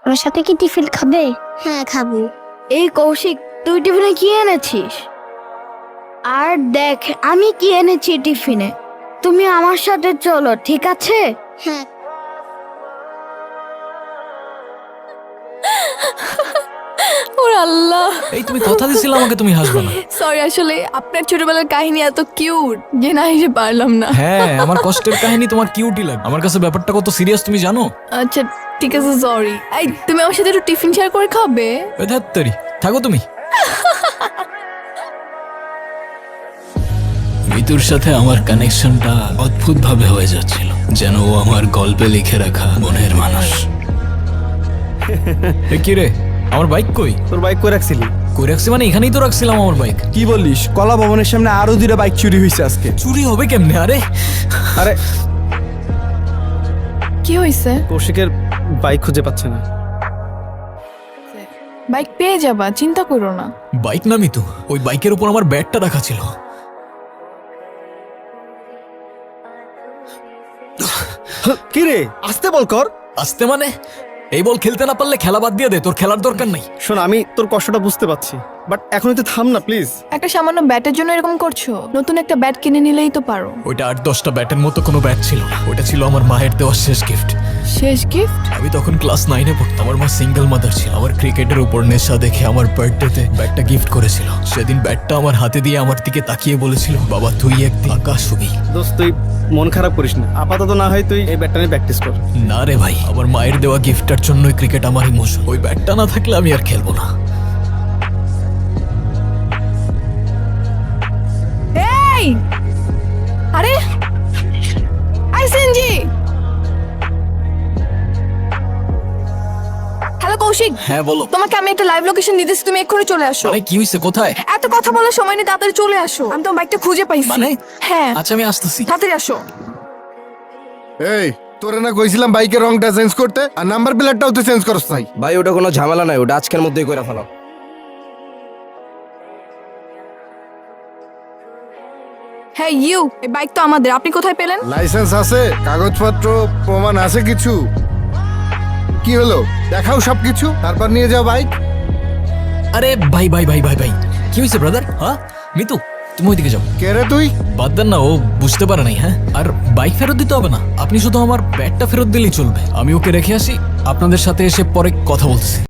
ওর সাথে কি টিফিন খাবে? হ্যাঁ খাবো। এই কৌশিক, তুই টিফিনে কি এনেছিস? আর দেখ আমি কি এনেছি টিফিনে। তুমি আমার সাথে চলো, ঠিক আছে? হ্যাঁ। ওর আল্লাহ, এই তুমি কথা দিছিলে আমাকে তুমি হাসবে না। সরি, আসলে আপনার ছোটবেলার কাহিনী এত কিউট যে না হেসে পারলাম না। হ্যাঁ, আমার কষ্টের কাহিনী তোমার কিউটি লাগে। আমার কাছে ব্যাপারটা কত সিরিয়াস তুমি জানো? আচ্ছা ঠিক আছে, সরি। এই তুমি আমার সাথে একটু টিফিন শেয়ার করে খাবে? ধ্যাত্তেরি, থাকো তুমি। মিতুর সাথে আমার কানেকশনটা অদ্ভুত ভাবে হয়ে যাচ্ছিল, যেন ও আমার গল্পে লিখে রাখা মনের মানুষ। কি রে, আমার বাইক কই? তোর বাইক কই রাখছিলি? কই রাখছি মানে এখানেই তো রাখছিলাম আমার বাইক। কি বলিস? কলা ভবনের সামনে আরো 2টা বাইক চুরি হয়েছে আজকে। চুরি হবে কেমনে? আরে আরে কি হয়েছে? কৌশিকের বাইক খুঁজে পাচ্ছে না। বাইক পেয়ে যাবা, চিন্তা করো না। বাইক না মিতু, ওই বাইকের উপর আমার ব্যাগটা রাখা ছিল। কি রে, আসতে বল কর। আসতে মানে এই বল খেলতে না পারলে খেলা বাদ দিয়ে দে, তোর খেলার দরকার নাই। শোন, আমি তোর কষ্টটা বুঝতে পারছি, বাট এখন তো থাম না প্লিজ। একটা সামান্য ব্যাটের জন্য এরকম করছো? নতুন একটা ব্যাট কিনে নিলেই তো পারো। ওইটা 8-10টা ব্যাটের মতো কোনো ব্যাট ছিল না, ওটা ছিল আমার মায়ের দেওয়া শেষ গিফট। শেষ গিফট? আমি তখন ক্লাস 9-এ পড়তাম। আমার মা সিঙ্গেল মাদার ছিল। আমার ক্রিকেটের উপর নেশা দেখে আমার বার্থডেতে ব্যাটটা গিফট করেছিল। সেদিন ব্যাটটা আমার হাতে দিয়ে আমার দিকে তাকিয়ে বলেছিল, বাবা তুই একদিন আকাশ হবি। দোস্ত, তুই মন খারাপ করিস না, আপাতত না হয় তুই এই ব্যাটটা নিয়ে প্র্যাকটিস কর। না রে ভাই, আমার মায়ের দেওয়া গিফটটার জন্যই ক্রিকেট আমার ইমোশন। ওই ব্যাটটা না থাকলে আমি আর খেলবো না। এই আরে আইসেনজি, হ্যালো কৌশিক। হ্যাঁ বলো। তোমাকে আমি একটা লাইভ লোকেশন দিতেছি, তুমি এক্ষুনি চলে আসো। আরে কি হইছে, কোথায়? এত কথা বলার সময় নেই, তাড়াতাড়ি চলে আসো। আমি তোমার বাইকটা খুঁজে পাইছি। মানে? হ্যাঁ, আচ্ছা আমি আসতেছি। তাড়াতাড়ি আসো। এই তোরে না কইছিলাম বাইকের রংটা চেঞ্জ করতে, আর নাম্বার প্লেটটাও তো চেঞ্জ করছ নাই। ভাই ওটা কোনো ঝামেলা নাই, ওটা আজকের মধ্যেই করে ফেলাও। হ্যাঁ ইউ, এই বাইক তো আমাদের, আপনি কোথায় পেলেন? লাইসেন্স আছে, কাগজপত্র প্রমাণ আছে কিছু? কি হলো, দেখাও সবকিছু, তারপর নিয়ে যাও বাইক। আরে ভাই ভাই ভাই ভাই ভাই, কি হয়েছে ব্রাদার? হ্যাঁ মিতু, তুমি ওইদিকে যাও। কে রে তুই? বাদ দেন না, ও বুঝতে পারে নাই। হ্যাঁ, আর বাইক ফেরত দিতে হবে না, আপনি শুধু আমার ব্যাগটা ফেরত দিলেই চলবে। আমি ওকে রেখে আসি, আপনাদের সাথে এসে পরে কথা বলতেছি।